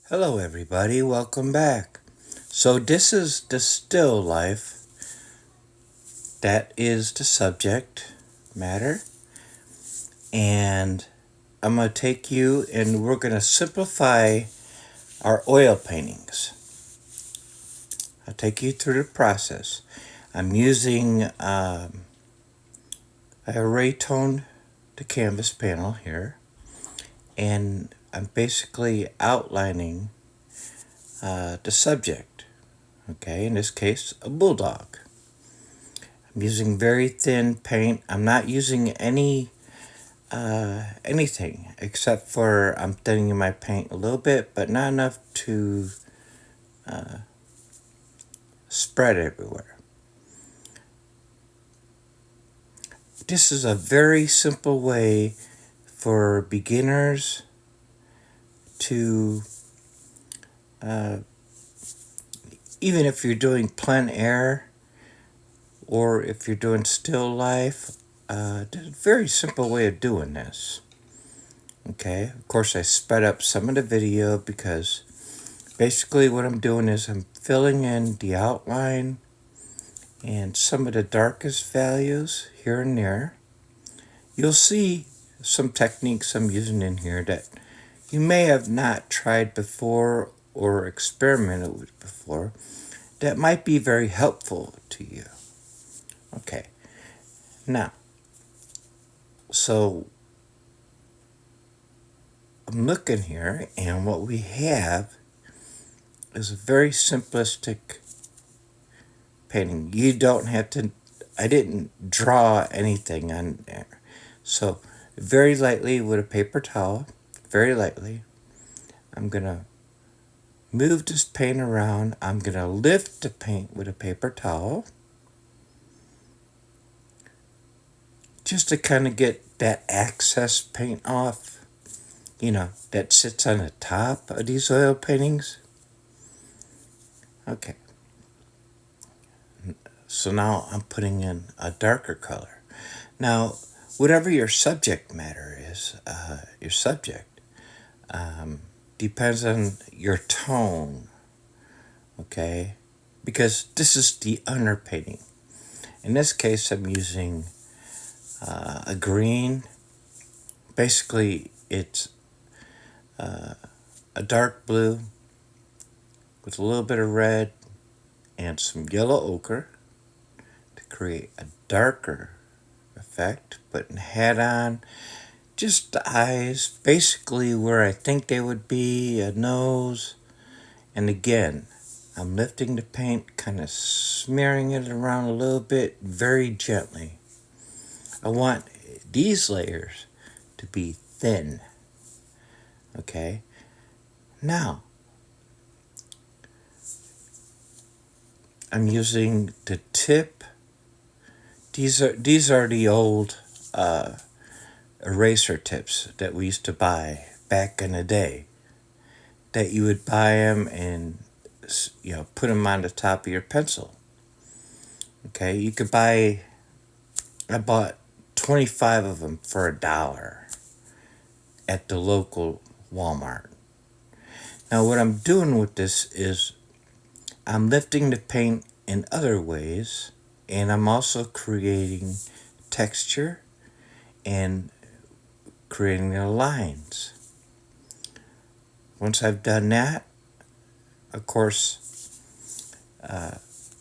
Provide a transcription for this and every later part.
Hello everybody, welcome back. So this is the still life. That is the subject matter. And I'm going to take you and we're going to simplify our oil paintings. I'll take you through the process. I'm using, I array toned the canvas panel here. And I'm basically outlining the subject. Okay, in this case, a bulldog. I'm using very thin paint. I'm not using anything except for I'm thinning my paint a little bit, but not enough to spread everywhere. This is a very simple way for beginners to, even if you're doing plein air or if you're doing still life, there's a very simple way of doing this. Okay, of course I sped up some of the video because basically what I'm doing is I'm filling in the outline and some of the darkest values here and there. You'll see some techniques I'm using in here that you may have not tried before or experimented with before that might be very helpful to you. Okay, now, so I'm looking here and what we have is a very simplistic painting. You don't have to, I didn't draw anything on there. So very lightly with a paper towel, very lightly, I'm going to move this paint around. I'm going to lift the paint with a paper towel just to kind of get that excess paint off, that sits on the top of these oil paintings. Okay. So now I'm putting in a darker color. Now, whatever your subject matter is, your subject, depends on your tone, okay? Because this is the underpainting. In this case, I'm using a green. Basically, it's a dark blue with a little bit of red and some yellow ochre to create a darker effect. Putting a hat on, just the eyes, basically where I think they would be, a nose. And again, I'm lifting the paint, kind of smearing it around a little bit, very gently. I want these layers to be thin. Okay? Now, I'm using the tip. These are the old eraser tips that we used to buy back in the day. That you would buy them and put them on the top of your pencil. Okay, you could buy. I bought 25 of them for $1 at the local Walmart. Now what I'm doing with this is I'm lifting the paint in other ways, and I'm also creating texture and creating the lines. Once I've done that, of course,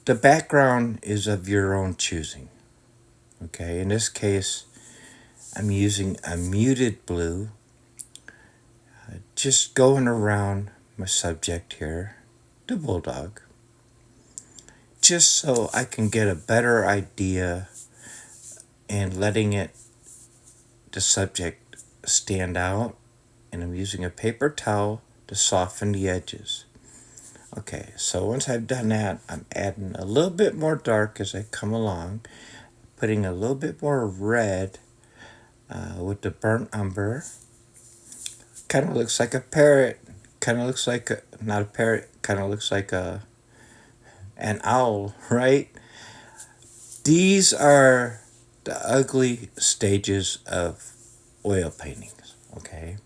the background is of your own choosing. Okay, in this case, I'm using a muted blue, just going around my subject here, the bulldog, just so I can get a better idea and letting the subject stand out. And I'm using a paper towel to soften the edges. Okay, so once I've done that, I'm adding a little bit more dark as I come along, putting a little bit more red with the burnt umber. Kind of looks like a parrot. Kind of looks like not a parrot. Kind of looks like an owl, right? These are the ugly stages of oil paintings. Okay.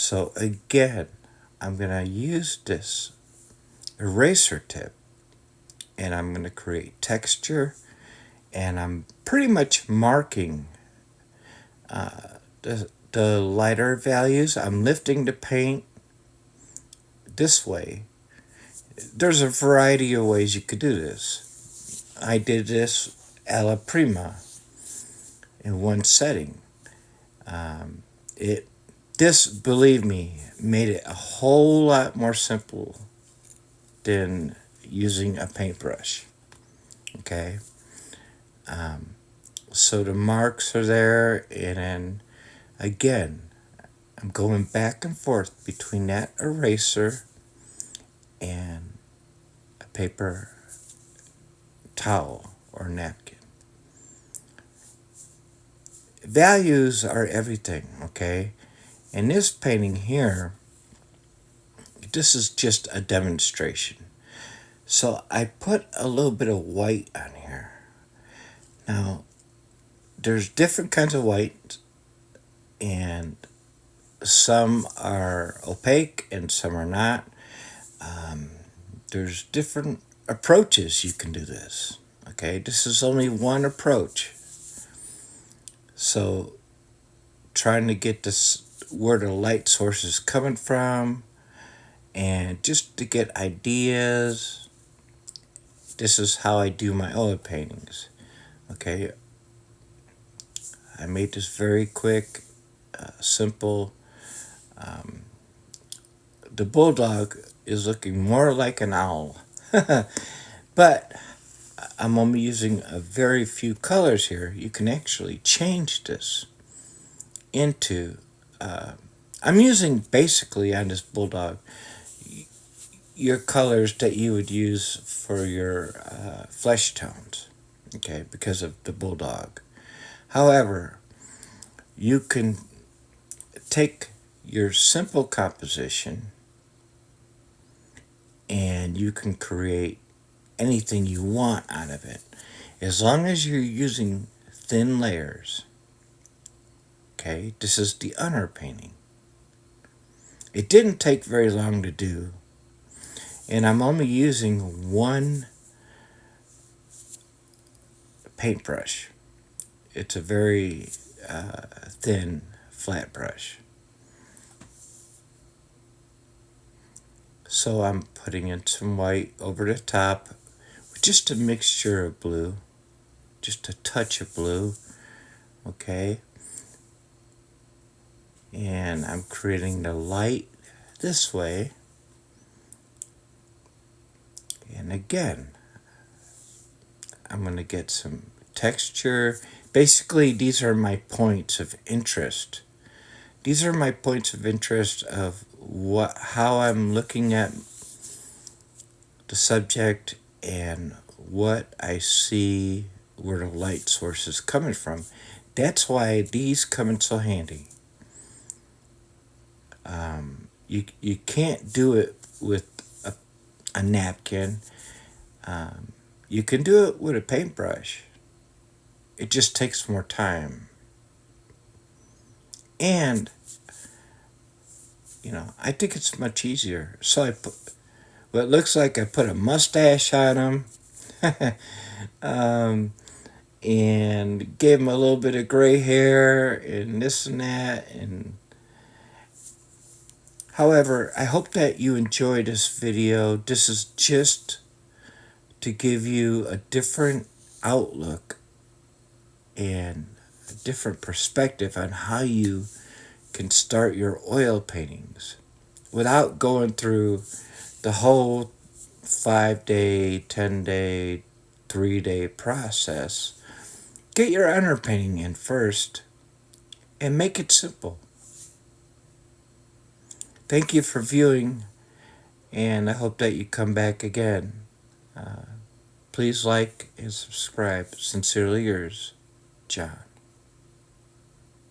So again, I'm going to use this eraser tip, and I'm going to create texture, and I'm pretty much marking the lighter values. I'm lifting the paint this way. There's a variety of ways you could do this. I did this a la prima in one setting. This, believe me, made it a whole lot more simple than using a paintbrush. Okay. So the marks are there, and then again, I'm going back and forth between that eraser and a paper towel or napkin. Values are everything, okay? In this painting here, this is just a demonstration. So I put a little bit of white on here. Now, there's different kinds of white, and some are opaque and some are not. There's different approaches you can do this. Okay, this is only one approach. So trying to get this where the light source is coming from, and just to get ideas. This is how I do my oil paintings. Okay, I made this very quick, simple. The Bulldog is looking more like an owl. But I'm only using a very few colors here. You can actually change this into... I'm using basically on this Bulldog your colors that you would use for your flesh tones, okay, because of the Bulldog. However, you can take your simple composition and you can create anything you want out of it, as long as you're using thin layers. Okay, this is the underpainting. It didn't take very long to do, and I'm only using one paintbrush. It's a very thin, flat brush. So I'm putting in some white over the top with just a mixture of blue, just a touch of blue, okay? And I'm creating the light this way. And again, I'm going to get some texture. Basically, these are my points of interest. These are my points of interest of how I'm looking at the subject and what I see where the light source is coming from. That's why these come in so handy. You can't do it with a napkin. You can do it with a paintbrush. It just takes more time. And, I think it's much easier. So I put, well, it looks like I put a mustache on him. And gave him a little bit of gray hair and this and that. And however, I hope that you enjoyed this video. This is just to give you a different outlook and a different perspective on how you can start your oil paintings without going through the whole 5-day, 10-day, 3-day process. Get your underpainting in first and make it simple. Thank you for viewing, and I hope that you come back again. Please like and subscribe. Sincerely yours, John.